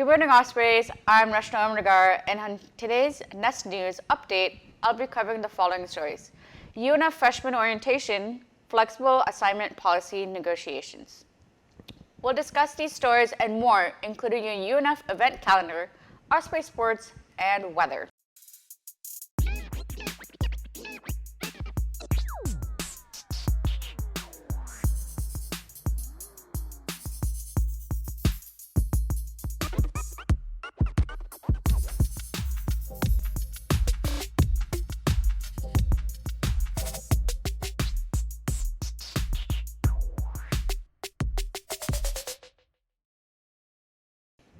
Good morning, Ospreys. I'm Rashna Amnagar, and on today's Nest News update, I'll be covering the following stories. UNF freshman orientation, flexible assignment policy negotiations. We'll discuss these stories and more, including a UNF event calendar, Osprey sports, and weather.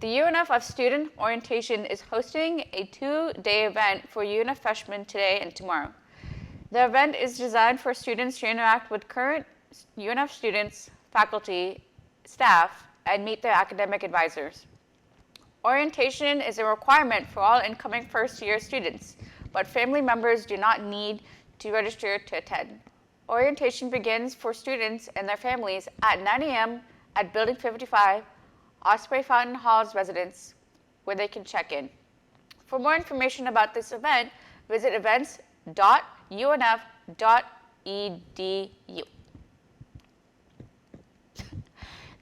The UNF of Student Orientation is hosting a two-day event for UNF freshmen today and tomorrow. The event is designed for students to interact with current UNF students, faculty, staff, and meet their academic advisors. Orientation is a requirement for all incoming first-year students, but family members do not need to register to attend. Orientation begins for students and their families at 9 a.m. at Building 55, Osprey Fountain Hall's residence, where they can check in. For more information about this event, visit events.unf.edu.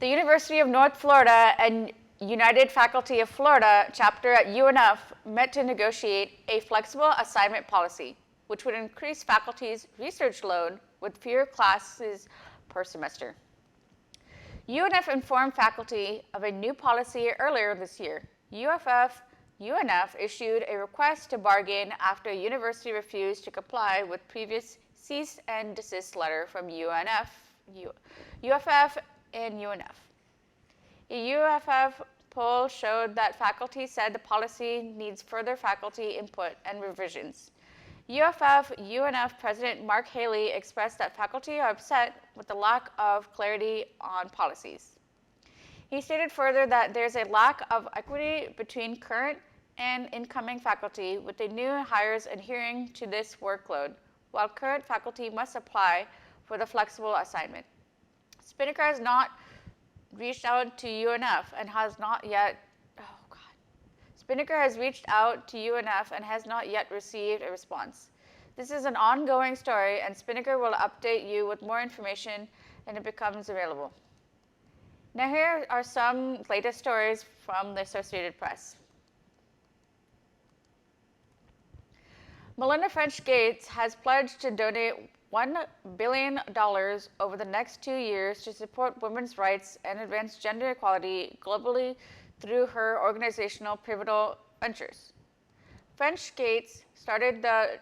The University of North Florida and United Faculty of Florida chapter at UNF met to negotiate a flexible assignment policy, which would increase faculty's research load with fewer classes per semester. UNF informed faculty of a new policy earlier this year. UNF issued a request to bargain after a university refused to comply with previous cease and desist letter from UFF and UNF. A UFF poll showed that faculty said the policy needs further faculty input and revisions. UNF President Mark Haley expressed that faculty are upset with the lack of clarity on policies. He stated further that there's a lack of equity between current and incoming faculty, with the new hires adhering to this workload, while current faculty must apply for the flexible assignment. Spinnaker has not reached out to UNF and has not yet Spinnaker has reached out to UNF and has not yet received a response. This is an ongoing story, and Spinnaker will update you with more information when it becomes available. Now here are some latest stories from the Associated Press. Melinda French Gates has pledged to donate $1 billion over the next 2 years to support women's rights and advance gender equality globally through her organizational pivotal ventures. French Gates started to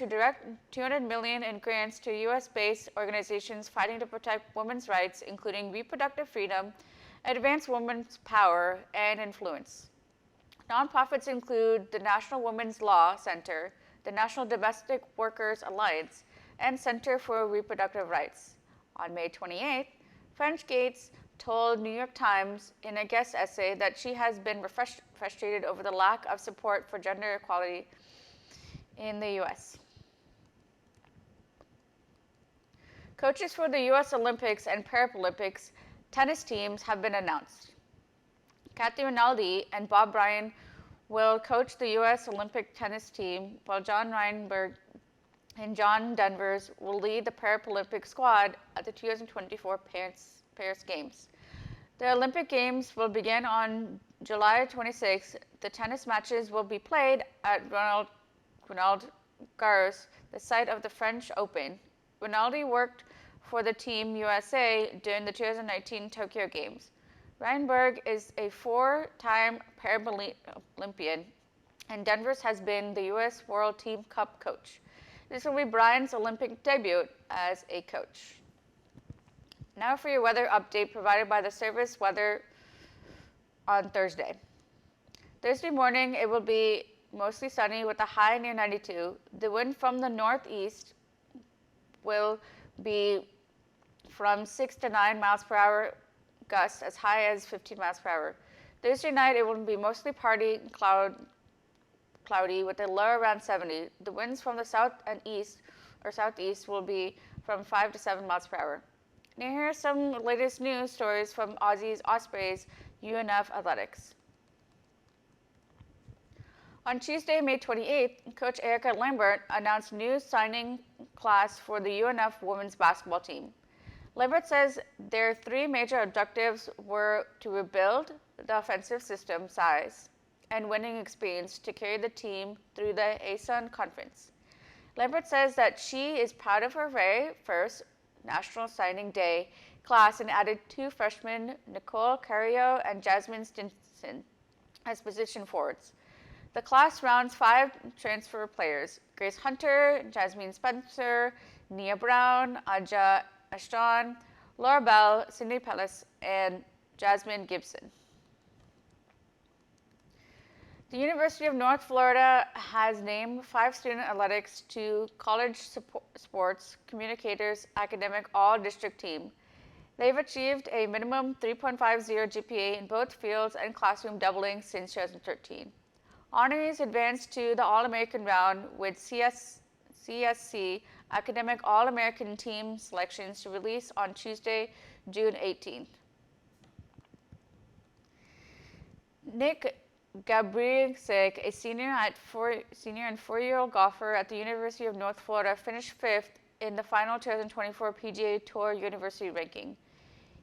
direct $200 million in grants to U.S.-based organizations fighting to protect women's rights, including reproductive freedom, advance women's power and influence. Nonprofits include the National Women's Law Center, the National Domestic Workers Alliance, and Center for Reproductive Rights. On May 28th, French Gates told New York Times in a guest essay that she has been frustrated over the lack of support for gender equality in the U.S. Coaches for the U.S. Olympics and Paralympics tennis teams have been announced. Kathy Rinaldi and Bob Bryan will coach the U.S. Olympic tennis team, while John Reinberg and John Denvers will lead the Paralympic squad at the 2024 Paris Games. The Olympic Games will begin on July 26. The tennis matches will be played at Roland Garros, the site of the French Open. Rinaldi worked for the Team USA during the 2019 Tokyo Games. Reinberg is a four-time Paralympian, and Denvers has been the U.S. World Team Cup coach. This will be Bryan's Olympic debut as a coach. Now for your weather update provided by the Service Weather on Thursday. Thursday morning, it will be mostly sunny with a high near 92. The wind from the northeast will be from 6 to 9 miles per hour, gusts as high as 15 miles per hour. Thursday night, it will be mostly partly cloudy with a low around 70. The winds from the south and east or southeast will be from 5 to 7 miles per hour. Now here are some latest news stories from Aussie's Ospreys UNF Athletics. On Tuesday, May 28th, Coach Erica Lambert announced new signing class for the UNF women's basketball team. Lambert says their three major objectives were to rebuild the offensive system size and winning experience to carry the team through the ASUN conference. Lambert says that she is proud of her very first National Signing Day class and added two freshmen, Nicole Carrillo and Jasmine Stinson, as position forwards. The class rounds 5 transfer players: Grace Hunter, Jasmine Spencer, Nia Brown, Aja Ashton, Laura Bell, Cindy Pellis, and Jasmine Gibson. The University of North Florida has named 5 student athletics to College Sports Communicators Academic All-District Team. They've achieved a minimum 3.50 GPA in both fields and classroom doubling since 2013. Honorees advanced to the All-American round with CSC Academic All-American Team selections to release on Tuesday, June 18th. Nick GABRELCIK, a senior and four-year-old golfer at the University of North Florida, finished 5th in the final 2024 PGA Tour University ranking.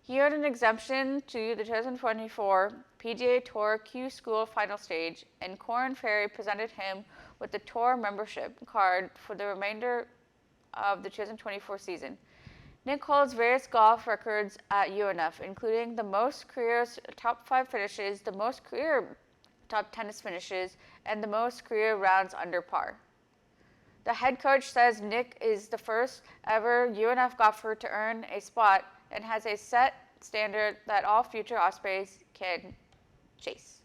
He earned an exemption to the 2024 PGA Tour Q School final stage, and Korn Ferry presented him with the tour membership card for the remainder of the 2024 season. Nick holds various golf records at UNF, including the most career top 5 finishes, the most career top tennis finishes, and the most career rounds under par. The head coach says Nick is the first ever UNF golfer to earn a spot and has a set standard that all future Ospreys can chase.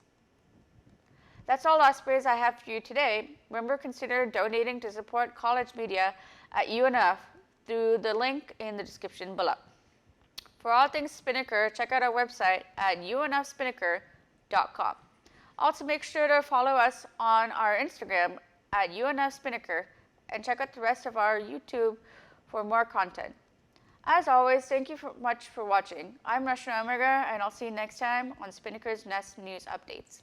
That's all Ospreys I have for you today. Remember, consider donating to support college media at UNF through the link in the description below. For all things Spinnaker, check out our website at unfspinnaker.com. Also, make sure to follow us on our Instagram at UNFSpinnaker and check out the rest of our YouTube for more content. As always, thank you much for watching. I'm Rashna Omega, and I'll see you next time on Spinnaker's Nest News Updates.